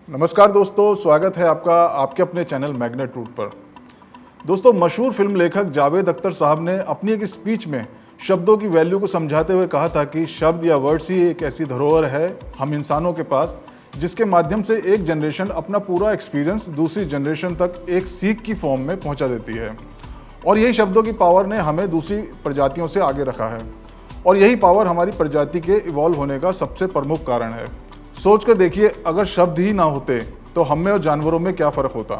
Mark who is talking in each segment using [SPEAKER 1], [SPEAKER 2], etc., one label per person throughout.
[SPEAKER 1] नमस्कार दोस्तों, स्वागत है आपका आपके अपने चैनल मैग्नेट रूट पर। दोस्तों, मशहूर फिल्म लेखक जावेद अख्तर साहब ने अपनी एक स्पीच में शब्दों की वैल्यू को समझाते हुए कहा था कि शब्द या वर्ड्स ही एक ऐसी धरोहर है हम इंसानों के पास जिसके माध्यम से एक जनरेशन अपना पूरा एक्सपीरियंस दूसरी जनरेशन तक एक सीख की फॉर्म में पहुंचा देती है। और यही शब्दों की पावर ने हमें दूसरी प्रजातियों से आगे रखा है और यही पावर हमारी प्रजाति के इवॉल्व होने का सबसे प्रमुख कारण है। सोच कर देखिए, अगर शब्द ही ना होते तो हम में और जानवरों में क्या फ़र्क होता?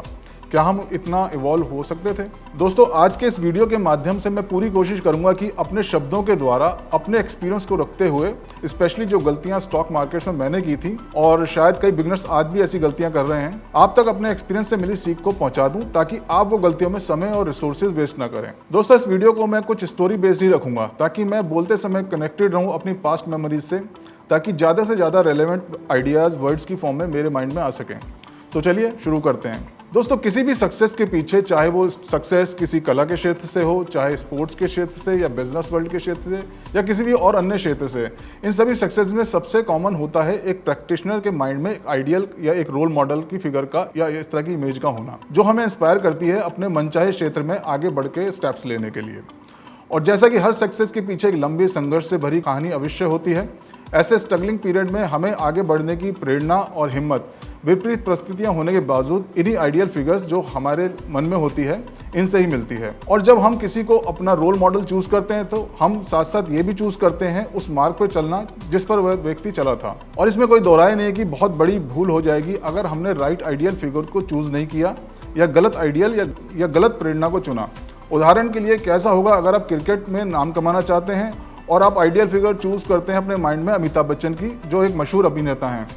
[SPEAKER 1] क्या हम इतना इवॉल्व हो सकते थे? दोस्तों, आज के इस वीडियो के माध्यम से मैं पूरी कोशिश करूंगा कि अपने शब्दों के द्वारा अपने एक्सपीरियंस को रखते हुए, स्पेशली जो गलतियां स्टॉक मार्केट्स में मैंने की थी और शायद कई बिगनर्स आज भी ऐसी गलतियां कर रहे हैं, आप तक अपने एक्सपीरियंस से मिली सीख को पहुंचा दूं ताकि आप वो गलतियों में समय और रिसोर्सेज वेस्ट ना करें। दोस्तों, इस वीडियो को मैं कुछ स्टोरी बेस्ड ही रखूंगा ताकि मैं बोलते समय कनेक्टेड रहूं अपनी पास्ट मेमोरीज से, ताकि ज़्यादा से ज़्यादा रेलेवेंट आइडियाज़ वर्ड्स की फॉर्म में मेरे माइंड में आ सकें। तो चलिए शुरू करते हैं। दोस्तों, किसी भी सक्सेस के पीछे, चाहे वो सक्सेस किसी कला के क्षेत्र से हो, चाहे स्पोर्ट्स के क्षेत्र से या बिजनेस वर्ल्ड के क्षेत्र से या किसी भी और अन्य क्षेत्र से, इन सभी सक्सेस में सबसे कॉमन होता है एक प्रैक्टिशनर के माइंड में एक आइडियल या एक रोल मॉडल की फिगर का या इस तरह की इमेज का होना, जो हमें इंस्पायर करती है अपने मनचाहे क्षेत्र में आगे बढ़ के स्टेप्स लेने के लिए। और जैसा कि हर सक्सेस के पीछे एक लंबी संघर्ष से भरी कहानी अवश्य होती है, ऐसे स्ट्रगलिंग पीरियड में हमें आगे बढ़ने की प्रेरणा और हिम्मत विपरीत परिस्थितियां होने के बावजूद इन्हीं आइडियल फिगर्स जो हमारे मन में होती है, इनसे ही मिलती है। और जब हम किसी को अपना रोल मॉडल चूज करते हैं तो हम साथ साथ ये भी चूज करते हैं उस मार्ग पर चलना जिस पर वह व्यक्ति चला था। और इसमें कोई दोहराए नहीं है कि बहुत बड़ी भूल हो जाएगी अगर हमने राइट आइडियल फिगर को चूज नहीं किया या गलत आइडियल या गलत प्रेरणा को चुना। उदाहरण के लिए, कैसा होगा अगर आप क्रिकेट में नाम कमाना चाहते हैं और आप आइडियल फिगर चूज करते हैं अपने माइंड में अमिताभ बच्चन की, जो एक मशहूर अभिनेता हैं।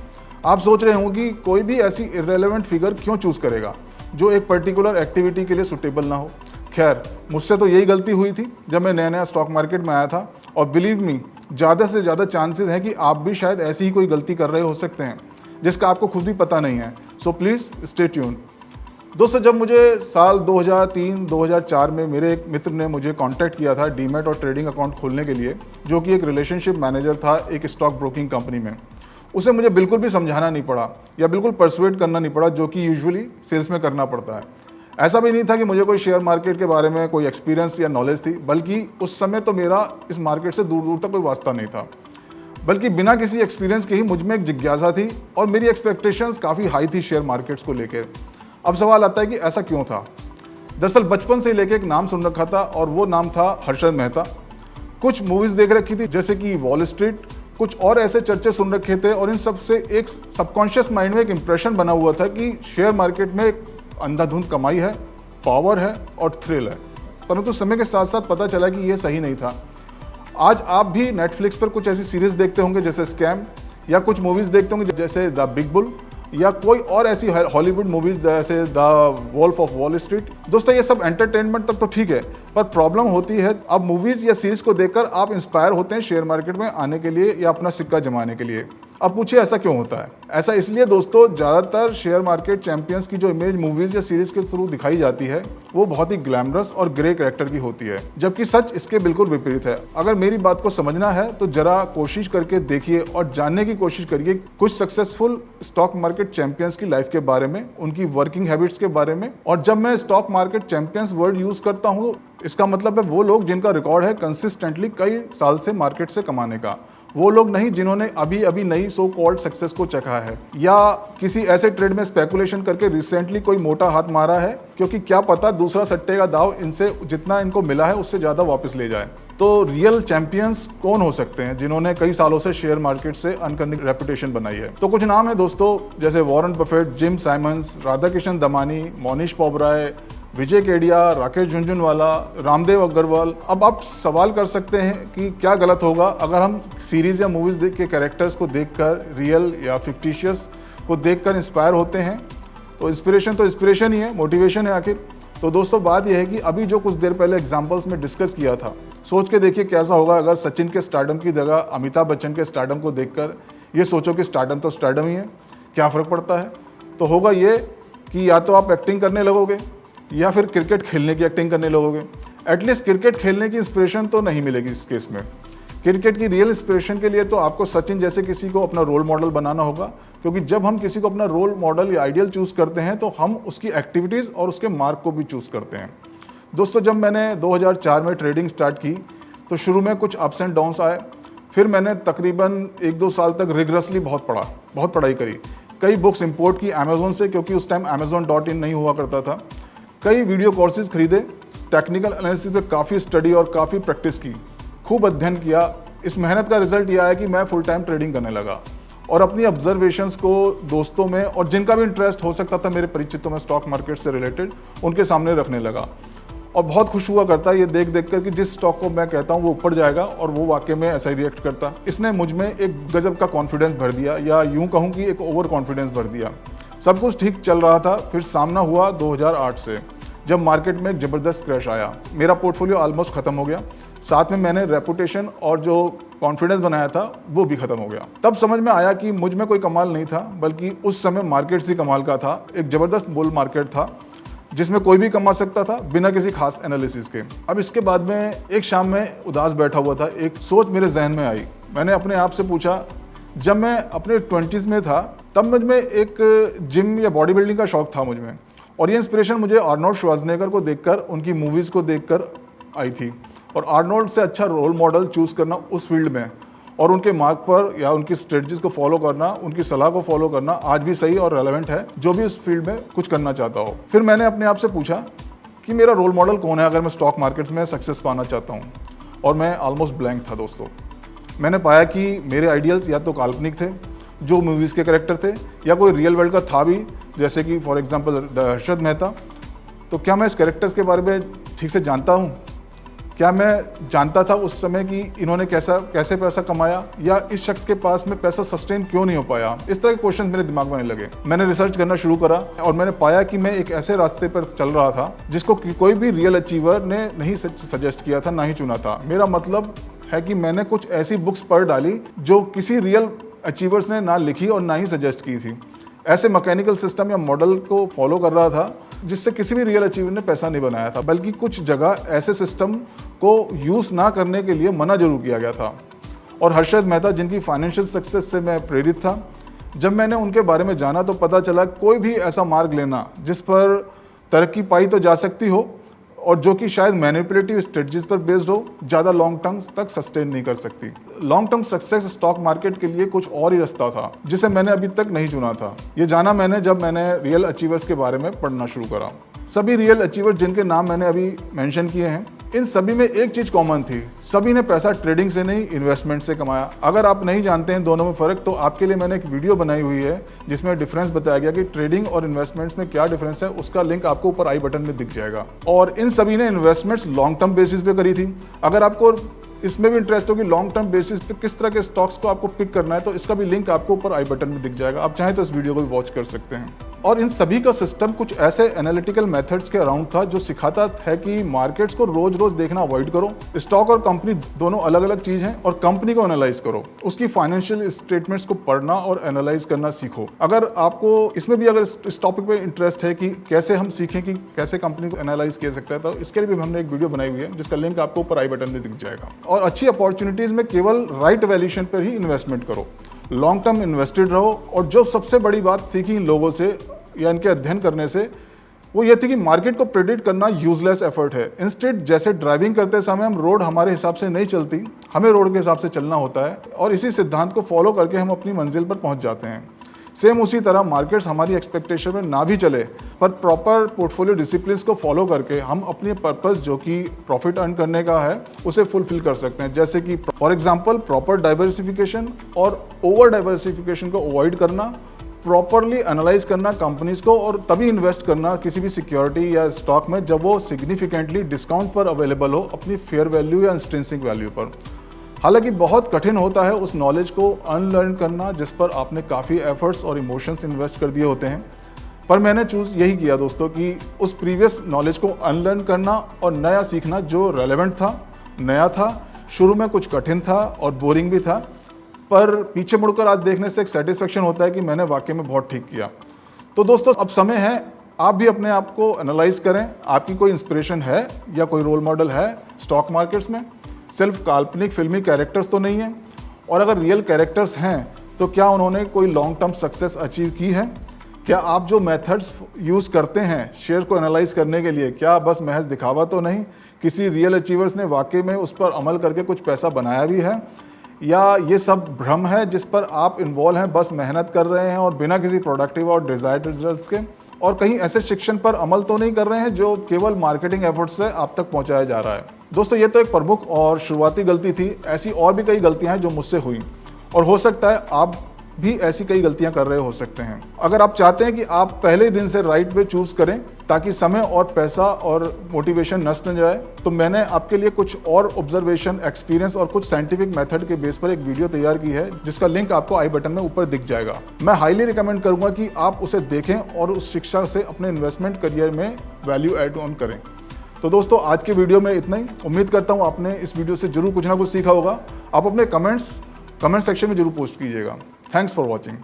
[SPEAKER 1] आप सोच रहे होंगे कि कोई भी ऐसी इररेलेवेंट फिगर क्यों चूज करेगा जो एक पर्टिकुलर एक्टिविटी के लिए सुटेबल ना हो। खैर, मुझसे तो यही गलती हुई थी जब मैं नया नया स्टॉक मार्केट में आया था, और बिलीव मी, ज़्यादा से ज़्यादा चांसेस हैं कि आप भी शायद ऐसी ही कोई गलती कर रहे हो सकते हैं जिसका आपको खुद भी पता नहीं है। So please stay tune. दोस्तों, जब मुझे साल 2003-2004 में मेरे एक मित्र ने मुझे कांटेक्ट किया था डीमैट और ट्रेडिंग अकाउंट खोलने के लिए, जो कि एक रिलेशनशिप मैनेजर था एक स्टॉक ब्रोकिंग कंपनी में, उसे मुझे बिल्कुल भी समझाना नहीं पड़ा या बिल्कुल परसुएट करना नहीं पड़ा, जो कि यूजुअली सेल्स में करना पड़ता है। ऐसा भी नहीं था कि मुझे कोई शेयर मार्केट के बारे में कोई एक्सपीरियंस या नॉलेज थी, बल्कि उस समय तो मेरा इस मार्केट से दूर दूर तक कोई वास्ता नहीं था। बल्कि बिना किसी एक्सपीरियंस के ही मुझ में एक जिज्ञासा थी और मेरी एक्सपेक्टेशंस काफ़ी हाई थी शेयर मार्केट्स को लेकर। अब सवाल आता है कि ऐसा क्यों था। दरअसल बचपन से लेके एक नाम सुन रखा था और वो नाम था हर्षद मेहता। कुछ मूवीज़ देख रखी थी जैसे कि वॉल स्ट्रीट, कुछ और ऐसे चर्चे सुन रखे थे, और इन सब से एक सबकॉन्शियस माइंड में एक इम्प्रेशन बना हुआ था कि शेयर मार्केट में एक अंधाधुंध कमाई है, पावर है और थ्रिल है। परंतु समय के साथ साथ पता चला कि ये सही नहीं था। आज आप भी नेटफ्लिक्स पर कुछ ऐसी सीरीज़ देखते होंगे जैसे स्कैम, या कुछ मूवीज़ देखते होंगे जैसे द बिग बुल, या कोई और ऐसी हॉलीवुड मूवीज जैसे the Wolf of Wall Street. दोस्तों, ये सब एंटरटेनमेंट तक तो ठीक है, पर प्रॉब्लम होती है अब मूवीज़ या सीरीज़ को देखकर आप इंस्पायर होते हैं शेयर मार्केट में आने के लिए या अपना सिक्का जमाने के लिए। अब पूछिए, ऐसा क्यों होता है? ऐसा इसलिए दोस्तों, ज़्यादातर शेयर मार्केट चैंपियंस की जो इमेज मूवीज़ या सीरीज़ के थ्रू दिखाई जाती है वो बहुत ही ग्लैमरस और ग्रे कैरेक्टर की होती है, जबकि सच इसके बिल्कुल विपरीत है। अगर मेरी बात को समझना है तो जरा कोशिश करके देखिए और जानने की कोशिश करिए कुछ सक्सेसफुल स्टॉक मार्केट चैंपियंस की लाइफ के बारे में, उनकी वर्किंग हैबिट्स के बारे में। और जब मैं stock market champions word use करता हूँ, इसका मतलब है वो लोग जिनका रिकॉर्ड है कंसिस्टेंटली कई साल से मार्केट से कमाने का। वो लोग नहीं जिन्होंने अभी अभी नई सो कॉल्ड सक्सेस को चखा है या किसी ऐसे ट्रेड में स्पेकुलेशन करके रिसेंटली कोई मोटा हाथ मारा है, क्योंकि क्या पता दूसरा सट्टे का दाव इनसे जितना इनको मिला है उससे ज़्यादा वापस ले जाए। तो रियल चैंपियंस कौन हो सकते हैं जिन्होंने कई सालों से शेयर मार्केट से अनकर्निंग रेपुटेशन बनाई है? तो कुछ नाम है दोस्तों, जैसे Warren Buffett, Jim Simons, Radhakishan Damani, Mohnish Pabrai, Vijay Kedia, Rakesh Jhunjhunwala, Ramdeo Agrawal. अब आप सवाल कर सकते हैं कि क्या गलत होगा अगर हम सीरीज़ या मूवीज़ देख के कैरेक्टर्स को देखकर, रियल या फिक्टिशियस को देखकर इंस्पायर होते हैं? तो इंस्पिरेशन ही है, मोटिवेशन है आखिर। तो दोस्तों, बात यह है कि अभी जो कुछ देर पहले एग्जाम्पल्स में डिस्कस किया था, सोच के देखिए कैसा होगा अगर सचिन के स्टारडम की जगह अमिताभ बच्चन के स्टारडम को देखकर ये सोचो कि स्टारडम तो स्टारडम ही है, क्या फ़र्क पड़ता है? तो होगा ये कि या तो आप एक्टिंग करने लगोगे या फिर क्रिकेट खेलने की एक्टिंग करने लगोगे। एटलीस्ट क्रिकेट खेलने की इंस्पिरेशन तो नहीं मिलेगी इस केस में। क्रिकेट की रियल इंस्पिरेशन के लिए तो आपको सचिन जैसे किसी को अपना रोल मॉडल बनाना होगा, क्योंकि जब हम किसी को अपना रोल मॉडल या आइडियल चूज़ करते हैं तो हम उसकी एक्टिविटीज़ और उसके मार्क को भी चूज़ करते हैं। दोस्तों, जब मैंने 2004 में ट्रेडिंग स्टार्ट की तो शुरू में कुछ अप्स एंड डाउन्स आए। फिर मैंने तकरीबन 1-2 साल तक रिगरसली बहुत पढ़ाई करी। कई बुक्स इंपोर्ट की अमेज़ोन से, क्योंकि उस टाइम amazon.in नहीं हुआ करता था। कई वीडियो कोर्सेज खरीदे, टेक्निकल एनालिसिस पे काफ़ी स्टडी और काफ़ी प्रैक्टिस की, खूब अध्ययन किया। इस मेहनत का रिजल्ट यह आया कि मैं फुल टाइम ट्रेडिंग करने लगा और अपनी ऑब्जर्वेशंस को दोस्तों में और जिनका भी इंटरेस्ट हो सकता था मेरे परिचितों में स्टॉक मार्केट से रिलेटेड, उनके सामने रखने लगा। और बहुत खुश हुआ करता है ये देख कर कि जिस स्टॉक को मैं कहता हूँ वो ऊपर जाएगा और वो वाकई में ऐसा ही रिएक्ट करता। इसने मुझ में एक गजब का कॉन्फिडेंस भर दिया, या यूँ कहूँ कि एक ओवर कॉन्फिडेंस भर दिया। सब कुछ ठीक चल रहा था, फिर सामना हुआ 2008 से, जब मार्केट में एक ज़बरदस्त क्रैश आया। मेरा पोर्टफोलियो ऑलमोस्ट ख़त्म हो गया, साथ में मैंने रेपुटेशन और जो कॉन्फिडेंस बनाया था वो भी ख़त्म हो गया। तब समझ में आया कि मुझ में कोई कमाल नहीं था, बल्कि उस समय मार्केट से कमाल का था। एक ज़बरदस्त बुल मार्केट था जिसमें कोई भी कमा सकता था बिना किसी खास एनालिसिस के। अब इसके बाद में एक शाम में उदास बैठा हुआ था, एक सोच मेरे जहन में आई। मैंने अपने आप से पूछा, जब मैं अपने 20s में था तब मुझ में एक जिम या बॉडी बिल्डिंग का शौक था मुझ में, और ये इंस्पिरेशन मुझे आर्नोल्ड श्वार्ज़नेगर को देखकर, उनकी मूवीज़ को देखकर आई थी। और आर्नोल्ड से अच्छा रोल मॉडल चूज़ करना उस फील्ड में और उनके मार्ग पर या उनकी स्ट्रेटजीज को फॉलो करना, उनकी सलाह को फॉलो करना आज भी सही और रेलेवेंट है, जो भी उस फील्ड में कुछ करना चाहता हो। फिर मैंने अपने आप से पूछा कि मेरा रोल मॉडल कौन है अगर मैं स्टॉक मार्केट्स में सक्सेस पाना चाहता हूँ, और मैं ऑलमोस्ट ब्लैंक था दोस्तों। मैंने पाया कि मेरे आइडियल्स या तो काल्पनिक थे, जो मूवीज़ के कैरेक्टर थे, या कोई रियल वर्ल्ड का था भी, जैसे कि for example the Harshad Mehta. तो क्या मैं इस कैरेक्टर्स के बारे में ठीक से जानता हूँ? क्या मैं जानता था उस समय कि इन्होंने कैसे पैसा कमाया, या इस शख्स के पास में पैसा सस्टेन क्यों नहीं हो पाया? इस तरह के क्वेश्चन मेरे दिमाग में आने लगे। मैंने रिसर्च करना शुरू करा और मैंने पाया कि मैं एक ऐसे रास्ते पर चल रहा था जिसको कोई भी रियल अचीवर ने नहीं सजेस्ट किया था, ना ही चुना था। मेरा मतलब है कि मैंने कुछ ऐसी बुक्स पढ़ डाली जो किसी रियल अचीवर्स ने ना लिखी और ना ही सजेस्ट की थी। ऐसे मैकेनिकल सिस्टम या मॉडल को फॉलो कर रहा था जिससे किसी भी रियल अचीवर ने पैसा नहीं बनाया था, बल्कि कुछ जगह ऐसे सिस्टम को यूज़ ना करने के लिए मना जरूर किया गया था। और हर्षद मेहता, जिनकी फाइनेंशियल सक्सेस से मैं प्रेरित था, जब मैंने उनके बारे में जाना तो पता चला कोई भी ऐसा मार्ग लेना जिस पर तरक्की पाई तो जा सकती हो और जो कि शायद मैनिपुलेटिव स्ट्रेटजीज पर बेस्ड हो, ज़्यादा लॉन्ग टर्म तक सस्टेन नहीं कर सकती। Long term success stock market के लिए कुछ और ही रास्ता था जिसे मैंने अभी तक नहीं चुना था। ये जाना मैंने जब मैंने रियल अचीवर्स के बारे में पढ़ना शुरू करा। सभी रियल अचीवर जिनके नाम मैंने अभी मेंशन किए हैं, इन सभी में एक चीज़ कॉमन थी, सभी ने पैसा ट्रेडिंग से नहीं इन्वेस्टमेंट से कमाया। अगर आप नहीं जानते हैं दोनों में फ़र्क, तो आपके लिए मैंने एक वीडियो बनाई हुई है जिसमें डिफरेंस बताया गया कि ट्रेडिंग और इन्वेस्टमेंट्स में क्या डिफरेंस है। उसका लिंक आपको ऊपर आई बटन में दिख जाएगा। और इन सभी ने इन्वेस्टमेंट्स लॉन्ग टर्म बेसिस पे करी थी। अगर आपको इसमें भी इंटरेस्ट हो कि लॉन्ग टर्म बेसिस पे किस तरह के स्टॉक्स को आपको पिक करना है, तो इसका भी लिंक आपको ऊपर आई बटन में दिख जाएगा। आप चाहें तो इस वीडियो को भी वॉच कर सकते हैं। और इन सभी का सिस्टम कुछ ऐसे एनालिटिकल मेथड्स के अराउंड था जो सिखाता है कि मार्केट्स को रोज रोज देखना अवॉइड करो। स्टॉक और कंपनी दोनों अलग अलग चीज़ हैं, और कंपनी को एनालाइज करो, उसकी फाइनेंशियल स्टेटमेंट्स को पढ़ना और एनालाइज करना सीखो। अगर आपको इसमें भी अगर इस टॉपिक पे इंटरेस्ट है कि कैसे हम सीखें कि कैसे कंपनी को एनालाइज किया सकता है, तो इसके लिए भी हमने एक वीडियो बनाई हुई है जिसका लिंक आपको ऊपर आई बटन में दिख जाएगा। और अच्छी अपॉर्चुनिटीज़ में केवल राइट वैल्यूएशन पर ही इन्वेस्टमेंट करो, लॉन्ग टर्म इन्वेस्टेड रहो। और जो सबसे बड़ी बात सीखी इन लोगों से या इनके अध्ययन करने से, वो ये थी कि मार्केट को प्रेडिक्ट करना यूजलेस एफर्ट है। इंस्टेड जैसे ड्राइविंग करते समय हम रोड हमारे हिसाब से नहीं चलती, हमें रोड के हिसाब से चलना होता है, और इसी सिद्धांत को फॉलो करके हम अपनी मंजिल पर पहुंच जाते हैं। सेम उसी तरह मार्केट्स हमारी एक्सपेक्टेशन में ना भी चले, पर प्रॉपर पोर्टफोलियो डिसिप्लिन को फॉलो करके हम अपने पर्पस जो कि प्रॉफिट अर्न करने का है उसे फुलफिल कर सकते हैं। जैसे कि फॉर एग्जांपल प्रॉपर डाइवर्सिफिकेशन और ओवर डाइवर्सिफिकेशन को अवॉइड करना, प्रॉपरली एनालाइज करना कंपनीज को, और तभी इन्वेस्ट करना किसी भी सिक्योरिटी या स्टॉक में जब वो सिग्निफिकेंटली डिस्काउंट पर अवेलेबल हो अपनी फेयर वैल्यू या इंस्ट्रिंसिक वैल्यू पर। हालांकि बहुत कठिन होता है उस नॉलेज को अनलर्न करना जिस पर आपने काफ़ी एफर्ट्स और इमोशंस इन्वेस्ट कर दिए होते हैं, पर मैंने चूज़ यही किया दोस्तों कि उस प्रीवियस नॉलेज को अनलर्न करना और नया सीखना जो रेलेवेंट था, नया था। शुरू में कुछ कठिन था और बोरिंग भी था, पर पीछे मुड़कर आज देखने से एक सेटिस्फेक्शन होता है कि मैंने वाकई में बहुत ठीक किया। तो दोस्तों, अब समय है आप भी अपने आप को एनालाइज करें। आपकी कोई इंस्पिरेशन है या कोई रोल मॉडल है स्टॉक मार्केट्स में? सिर्फ काल्पनिक फिल्मी कैरेक्टर्स तो नहीं हैं, और अगर रियल कैरेक्टर्स हैं तो क्या उन्होंने कोई लॉन्ग टर्म सक्सेस अचीव की है? क्या आप जो मेथड्स यूज़ करते हैं शेयर को एनालाइज करने के लिए, क्या बस महज दिखावा तो नहीं? किसी रियल अचीवर्स ने वाकई में उस पर अमल करके कुछ पैसा बनाया भी है, या ये सब भ्रम है जिस पर आप इन्वॉल्व हैं, बस मेहनत कर रहे हैं और बिना किसी प्रोडक्टिव और डिज़ायर्ड रिजल्ट्स के? और कहीं ऐसे शिक्षण पर अमल तो नहीं कर रहे हैं जो केवल मार्केटिंग एफर्ट्स से आप तक पहुंचाया जा रहा है? दोस्तों, ये तो एक प्रमुख और शुरुआती गलती थी। ऐसी और भी कई गलतियां हैं जो मुझसे हुई, और हो सकता है आप भी ऐसी कई गलतियां कर रहे हो सकते हैं। अगर आप चाहते हैं कि आप पहले दिन से राइट वे चूज करें ताकि समय और पैसा और मोटिवेशन नष्ट न जाए, तो मैंने आपके लिए कुछ और ऑब्जर्वेशन, एक्सपीरियंस और कुछ साइंटिफिक मेथड के बेस पर एक वीडियो तैयार की है, जिसका लिंक आपको आई बटन में ऊपर दिख जाएगा। मैं हाईली रिकमेंड करूंगा कि आप उसे देखें और उस शिक्षा से अपने इन्वेस्टमेंट करियर में वैल्यू एड ऑन करें। तो दोस्तों, आज के वीडियो में इतना ही। उम्मीद करता हूँ आपने इस वीडियो से जरूर कुछ ना कुछ सीखा होगा। आप अपने कमेंट सेक्शन में जरूर पोस्ट कीजिएगा। Thanks for watching.